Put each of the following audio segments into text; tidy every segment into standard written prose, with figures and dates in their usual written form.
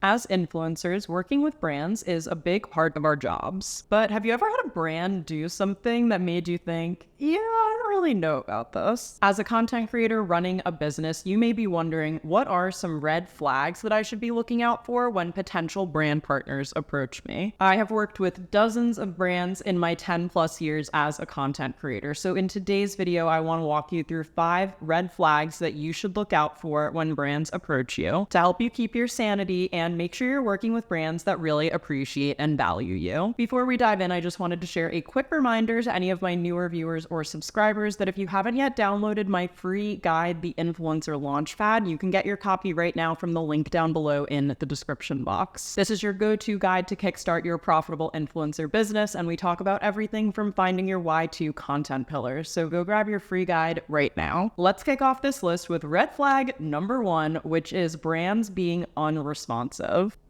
As influencers, working with brands is a big part of our jobs. But have you ever had a brand do something that made you think, yeah, I don't really know about this? As a content creator running a business, you may be wondering, what are some red flags that I should be looking out for when potential brand partners approach me? I have worked with dozens of brands in my 10 plus years as a content creator. So in today's video, I want to walk you through 5 red flags that you should look out for when brands approach you to help you keep your sanity and make sure you're working with brands that really appreciate and value you. Before we dive in, I just wanted to share a quick reminder to any of my newer viewers or subscribers that if you haven't yet downloaded my free guide, The Influencer Launchpad, you can get your copy right now from the link down below in the description box. This is your go-to guide to kickstart your profitable influencer business, and we talk about everything from finding your why to content pillars. So go grab your free guide right now. Let's kick off this list with red flag number 1, which is brands being unresponsive.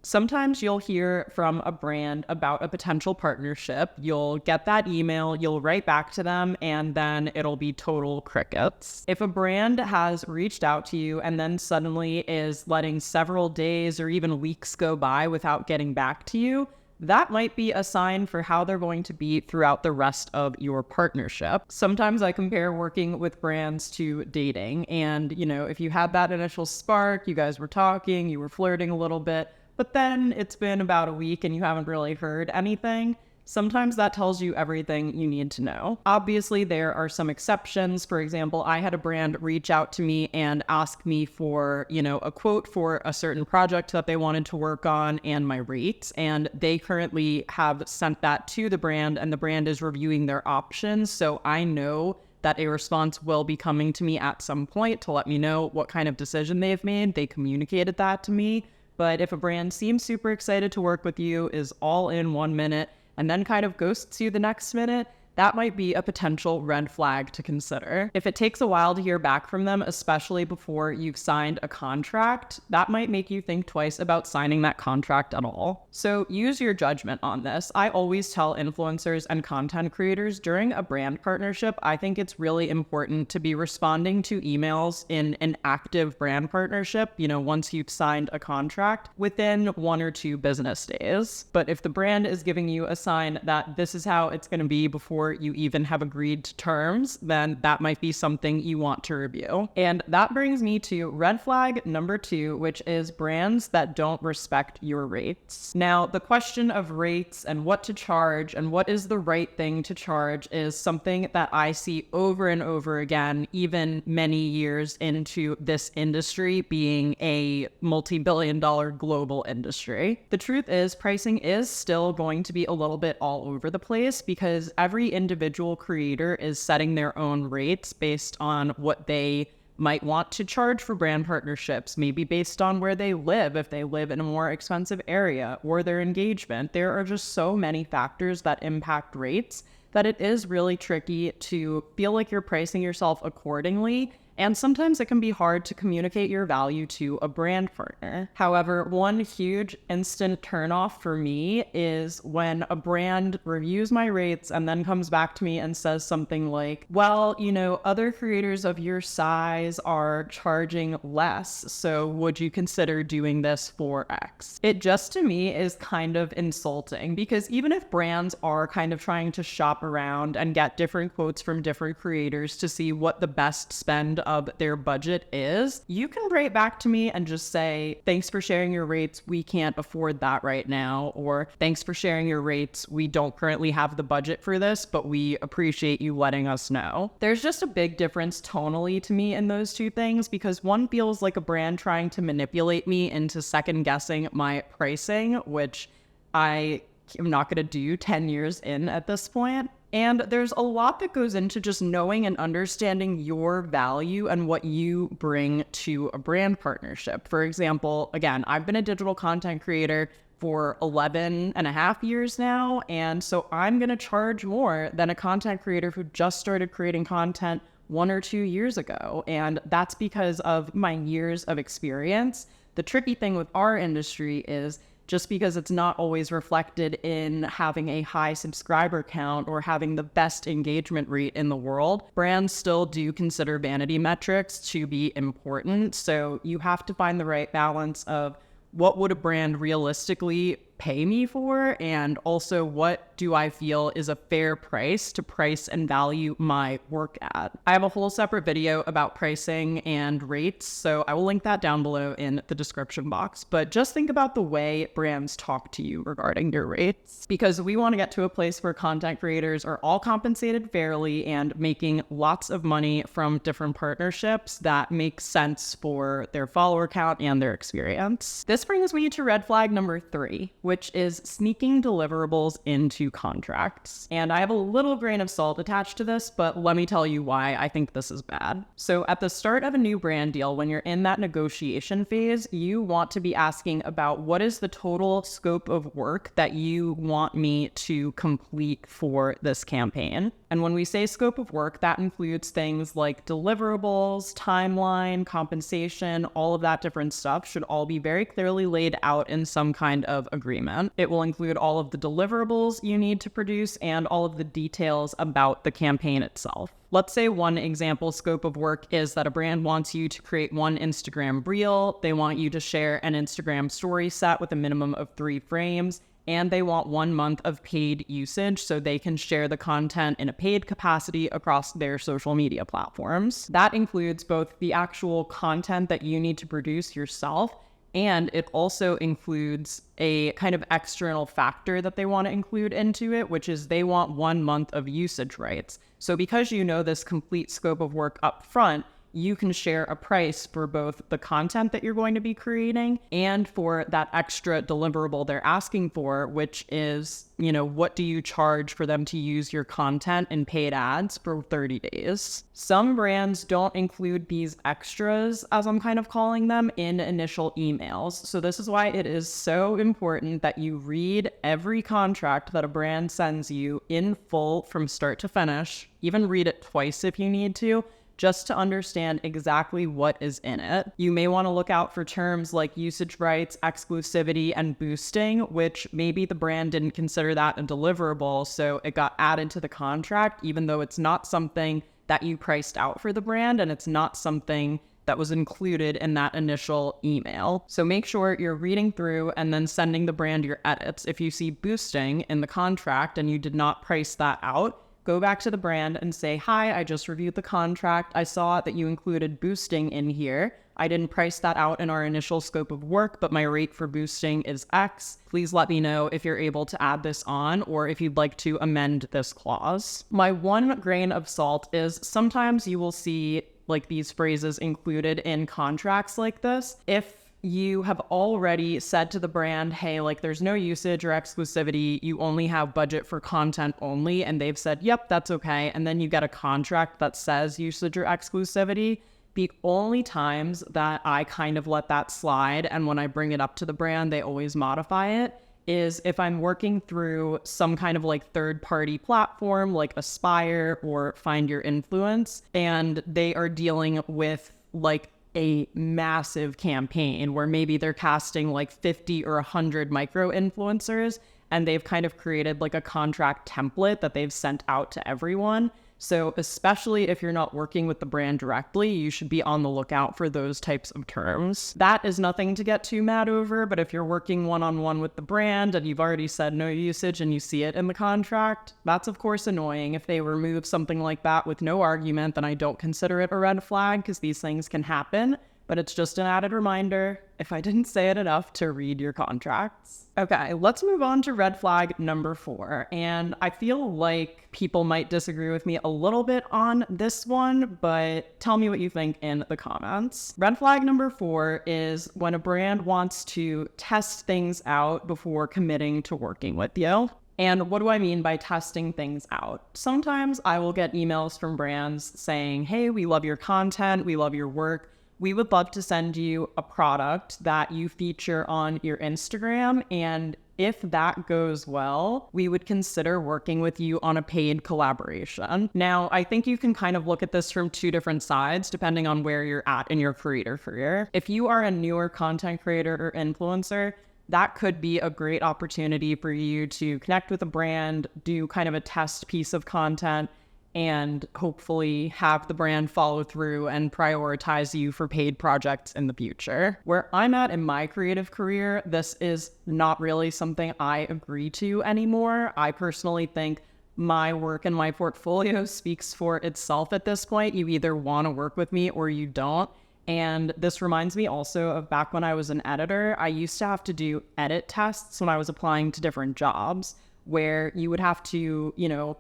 Sometimes you'll hear from a brand about a potential partnership. You'll get that email, you'll write back to them, and then it'll be total crickets. If a brand has reached out to you and then suddenly is letting several days or even weeks go by without getting back to you, that might be a sign for how they're going to be throughout the rest of your partnership. Sometimes I compare working with brands to dating. And, if you had that initial spark, you guys were talking, you were flirting a little bit, but then it's been about a week and you haven't really heard anything. Sometimes that tells you everything you need to know. Obviously, there are some exceptions. For example, I had a brand reach out to me and ask me for, a quote for a certain project that they wanted to work on and my rates. And they currently have sent that to the brand and the brand is reviewing their options. So I know that a response will be coming to me at some point to let me know what kind of decision they've made. They communicated that to me. But if a brand seems super excited to work with you, is all in 1 minute, and then kind of ghosts you the next minute, that might be a potential red flag to consider. If it takes a while to hear back from them, especially before you've signed a contract, that might make you think twice about signing that contract at all. So use your judgment on this. I always tell influencers and content creators during a brand partnership, I think it's really important to be responding to emails in an active brand partnership, once you've signed a contract within 1 or 2 business days. But if the brand is giving you a sign that this is how it's going to be before you even have agreed to terms, then that might be something you want to review. And that brings me to red flag number 2, which is brands that don't respect your rates. Now, the question of rates and what to charge and what is the right thing to charge is something that I see over and over again, even many years into this industry being a multi-billion-dollar global industry. The truth is, pricing is still going to be a little bit all over the place because every individual creator is setting their own rates based on what they might want to charge for brand partnerships, maybe based on where they live, if they live in a more expensive area, or their engagement. There are just so many factors that impact rates that it is really tricky to feel like you're pricing yourself accordingly. And sometimes it can be hard to communicate your value to a brand partner. However, one huge instant turnoff for me is when a brand reviews my rates and then comes back to me and says something like, well, other creators of your size are charging less, so would you consider doing this for X? It just to me is kind of insulting because even if brands are kind of trying to shop around and get different quotes from different creators to see what the best spend of their budget is, you can write back to me and just say, thanks for sharing your rates, we can't afford that right now, or thanks for sharing your rates, we don't currently have the budget for this, but we appreciate you letting us know. There's just a big difference tonally to me in those two things because one feels like a brand trying to manipulate me into second guessing my pricing, which I am not going to do 10 years in at this point. And there's a lot that goes into just knowing and understanding your value and what you bring to a brand partnership. For example, again, I've been a digital content creator for 11 and a half years now, and so I'm going to charge more than a content creator who just started creating content 1 or 2 years ago. And that's because of my years of experience. The tricky thing with our industry is just because it's not always reflected in having a high subscriber count or having the best engagement rate in the world, brands still do consider vanity metrics to be important. So you have to find the right balance of what would a brand realistically pay me for, and also what do I feel is a fair price to price and value my work at. I have a whole separate video about pricing and rates, so I will link that down below in the description box. But just think about the way brands talk to you regarding your rates, because we want to get to a place where content creators are all compensated fairly and making lots of money from different partnerships that make sense for their follower count and their experience. This brings me to red flag number 3, which is sneaking deliverables into contracts. And I have a little grain of salt attached to this, but let me tell you why I think this is bad. So at the start of a new brand deal, when you're in that negotiation phase, you want to be asking about what is the total scope of work that you want me to complete for this campaign. And when we say scope of work, that includes things like deliverables, timeline, compensation, all of that different stuff should all be very clearly laid out in some kind of agreement. It will include all of the deliverables you need to produce and all of the details about the campaign itself. Let's say one example scope of work is that a brand wants you to create one Instagram reel, they want you to share an Instagram story set with a minimum of 3 frames, and they want 1 month of paid usage so they can share the content in a paid capacity across their social media platforms. That includes both the actual content that you need to produce yourself, and it also includes a kind of external factor that they want to include into it, which is they want 1 month of usage rights. So because you know this complete scope of work up front, you can share a price for both the content that you're going to be creating and for that extra deliverable they're asking for, which is, what do you charge for them to use your content in paid ads for 30 days? Some brands don't include these extras, as I'm kind of calling them, in initial emails. So this is why it is so important that you read every contract that a brand sends you in full from start to finish, even read it twice if you need to, just to understand exactly what is in it. You may want to look out for terms like usage rights, exclusivity, and boosting, which maybe the brand didn't consider that a deliverable, so it got added to the contract, even though it's not something that you priced out for the brand, and it's not something that was included in that initial email. So make sure you're reading through and then sending the brand your edits. If you see boosting in the contract and you did not price that out, go back to the brand and say, hi, I just reviewed the contract. I saw that you included boosting in here. I didn't price that out in our initial scope of work, but my rate for boosting is X. Please let me know if you're able to add this on or if you'd like to amend this clause. My one grain of salt is sometimes you will see like these phrases included in contracts like this. If you have already said to the brand, hey, like there's no usage or exclusivity, you only have budget for content only, and they've said, yep, that's okay, and then you get a contract that says usage or exclusivity, the only times that I kind of let that slide, and when I bring it up to the brand, they always modify it, is if I'm working through some kind of like third-party platform like Aspire or Find Your Influence, and they are dealing with like a massive campaign where maybe they're casting like 50 or 100 micro influencers, and they've kind of created like a contract template that they've sent out to everyone. So especially if you're not working with the brand directly, you should be on the lookout for those types of terms. That is nothing to get too mad over, but if you're working one-on-one with the brand and you've already said no usage and you see it in the contract, that's of course annoying. If they remove something like that with no argument, then I don't consider it a red flag because these things can happen. But it's just an added reminder, if I didn't say it enough, to read your contracts. Okay, let's move on to red flag number 4. And I feel like people might disagree with me a little bit on this one, but tell me what you think in the comments. Red flag number 4 is when a brand wants to test things out before committing to working with you. And what do I mean by testing things out? Sometimes I will get emails from brands saying, hey, we love your content, we love your work. We would love to send you a product that you feature on your Instagram, and if that goes well, we would consider working with you on a paid collaboration. Now, I think you can kind of look at this from 2 different sides, depending on where you're at in your creator career. If you are a newer content creator or influencer, that could be a great opportunity for you to connect with a brand, do kind of a test piece of content, and hopefully have the brand follow through and prioritize you for paid projects in the future. Where I'm at in my creative career, this is not really something I agree to anymore. I personally think my work and my portfolio speaks for itself at this point. You either want to work with me or you don't. And this reminds me also of back when I was an editor. I used to have to do edit tests when I was applying to different jobs, where you would have to,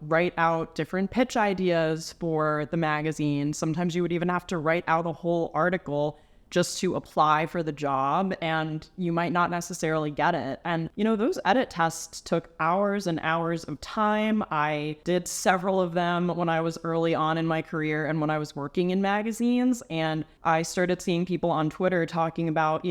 write out different pitch ideas for the magazine. Sometimes you would even have to write out a whole article just to apply for the job, and you might not necessarily get it. And, those edit tests took hours and hours of time. I did several of them when I was early on in my career and when I was working in magazines. And I started seeing people on Twitter talking about,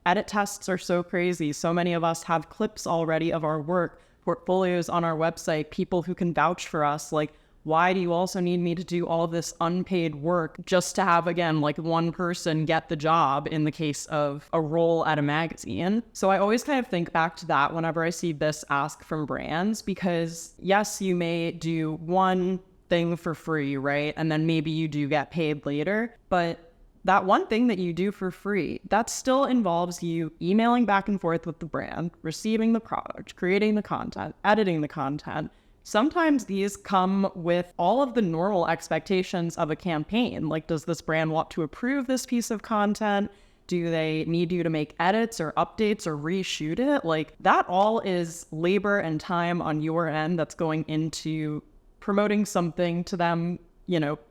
edit tests are so crazy. So many of us have clips already of our work, portfolios on our website, people who can vouch for us. Like, why do you also need me to do all this unpaid work just to have, again, like one person get the job in the case of a role at a magazine? So I always kind of think back to that whenever I see this ask from brands, because yes, you may do one thing for free, right? And then maybe you do get paid later, but that one thing that you do for free, that still involves you emailing back and forth with the brand, receiving the product, creating the content, editing the content. Sometimes these come with all of the normal expectations of a campaign. Like, does this brand want to approve this piece of content? Do they need you to make edits or updates or reshoot it? Like, that all is labor and time on your end that's going into promoting something to them,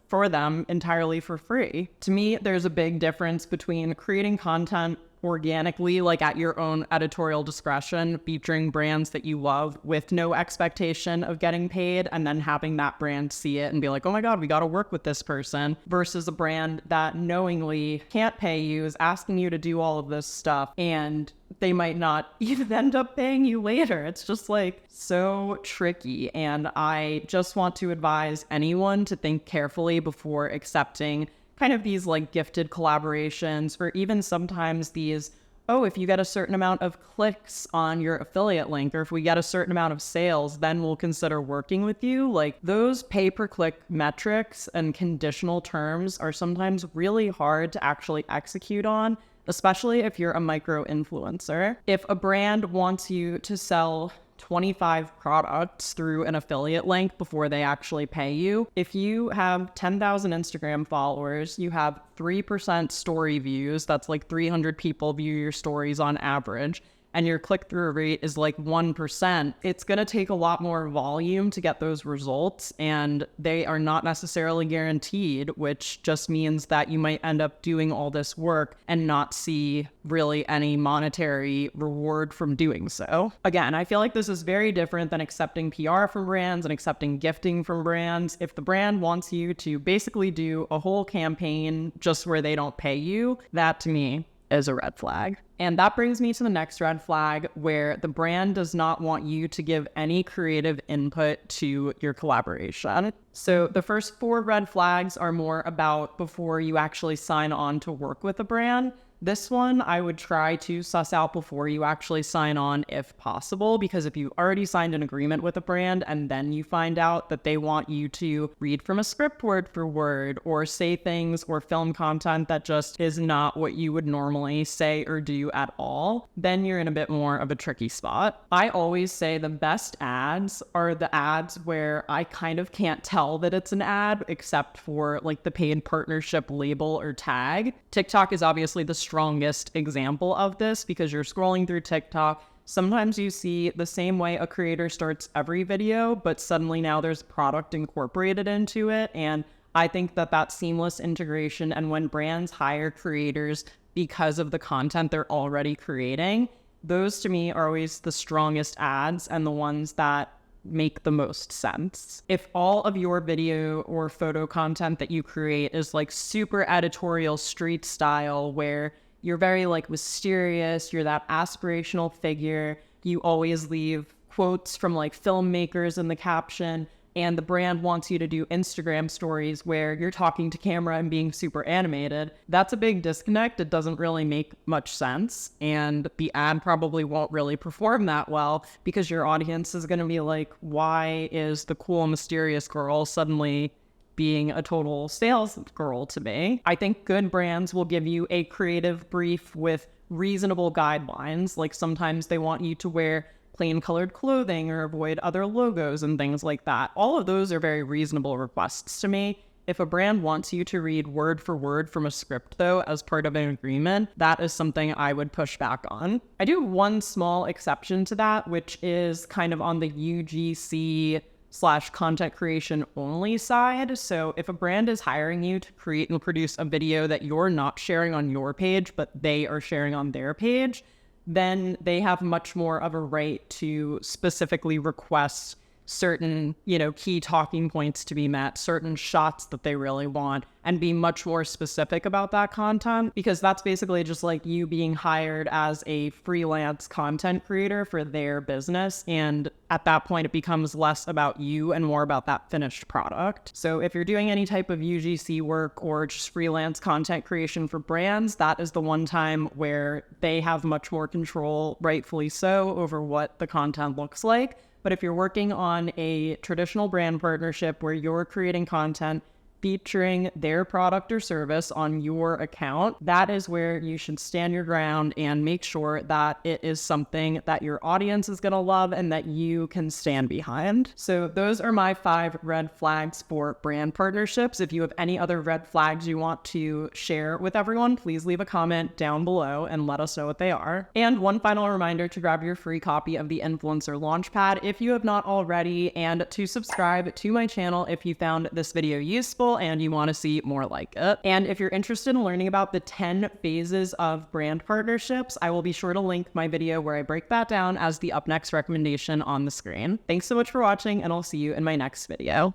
for them entirely for free. To me, there's a big difference between creating content organically, like at your own editorial discretion, featuring brands that you love with no expectation of getting paid, and then having that brand see it and be like, oh my God, we got to work with this person, versus a brand that knowingly can't pay you, is asking you to do all of this stuff, and they might not even end up paying you later. It's just like so tricky. And I just want to advise anyone to think carefully before accepting kind of these like gifted collaborations, or even sometimes these, if you get a certain amount of clicks on your affiliate link, or if we get a certain amount of sales, then we'll consider working with you. Like, those pay-per-click metrics and conditional terms are sometimes really hard to actually execute on, especially if you're a micro influencer. If a brand wants you to sell 25 products through an affiliate link before they actually pay you, if you have 10,000 Instagram followers, you have 3% story views, that's like 300 people view your stories on average, and your click-through rate is like 1%, it's going to take a lot more volume to get those results, and they are not necessarily guaranteed, which just means that you might end up doing all this work and not see really any monetary reward from doing so. Again, I feel like this is very different than accepting PR from brands and accepting gifting from brands. If the brand wants you to basically do a whole campaign just where they don't pay you, that to me is a red flag. And that brings me to the next red flag, where the brand does not want you to give any creative input to your collaboration. So the first 4 red flags are more about before you actually sign on to work with a brand. This one I would try to suss out before you actually sign on if possible, because if you already signed an agreement with a brand and then you find out that they want you to read from a script word for word, or say things or film content that just is not what you would normally say or do at all, then you're in a bit more of a tricky spot. I always say the best ads are the ads where I kind of can't tell that it's an ad except for like the paid partnership label or tag. TikTok is obviously the strongest example of this, because you're scrolling through TikTok. Sometimes you see the same way a creator starts every video, but suddenly now there's product incorporated into it. And I think that seamless integration, and when brands hire creators because of the content they're already creating, those to me are always the strongest ads and the ones that make the most sense. If all of your video or photo content that you create is like super editorial street style, where you're very like mysterious, you're that aspirational figure, you always leave quotes from like filmmakers in the caption, and the brand wants you to do Instagram stories where you're talking to camera and being super animated, that's a big disconnect. It doesn't really make much sense, and the ad probably won't really perform that well because your audience is going to be like, why is the cool, mysterious girl suddenly being a total sales girl to me? I think good brands will give you a creative brief with reasonable guidelines. Like sometimes they want you to wear plain colored clothing or avoid other logos and things like that. All of those are very reasonable requests to me. If a brand wants you to read word for word from a script, though, as part of an agreement, that is something I would push back on. I do have one small exception to that, which is kind of on the UGC/content creation only side. So if a brand is hiring you to create and produce a video that you're not sharing on your page, but they are sharing on their page, then they have much more of a right to specifically request certain, key talking points to be met, certain shots that they really want, and be much more specific about that content, because that's basically just like you being hired as a freelance content creator for their business. And at that point, it becomes less about you and more about that finished product. So if you're doing any type of UGC work or just freelance content creation for brands, that is the one time where they have much more control, rightfully so, over what the content looks like. But if you're working on a traditional brand partnership where you're creating content featuring their product or service on your account, that is where you should stand your ground and make sure that it is something that your audience is going to love and that you can stand behind. So those are my 5 red flags for brand partnerships. If you have any other red flags you want to share with everyone, please leave a comment down below and let us know what they are. And one final reminder to grab your free copy of the Influencer Launchpad if you have not already, and to subscribe to my channel if you found this video useful and you want to see more like it. And if you're interested in learning about the 10 phases of brand partnerships, I will be sure to link my video where I break that down as the up next recommendation on the screen. Thanks so much for watching, and I'll see you in my next video.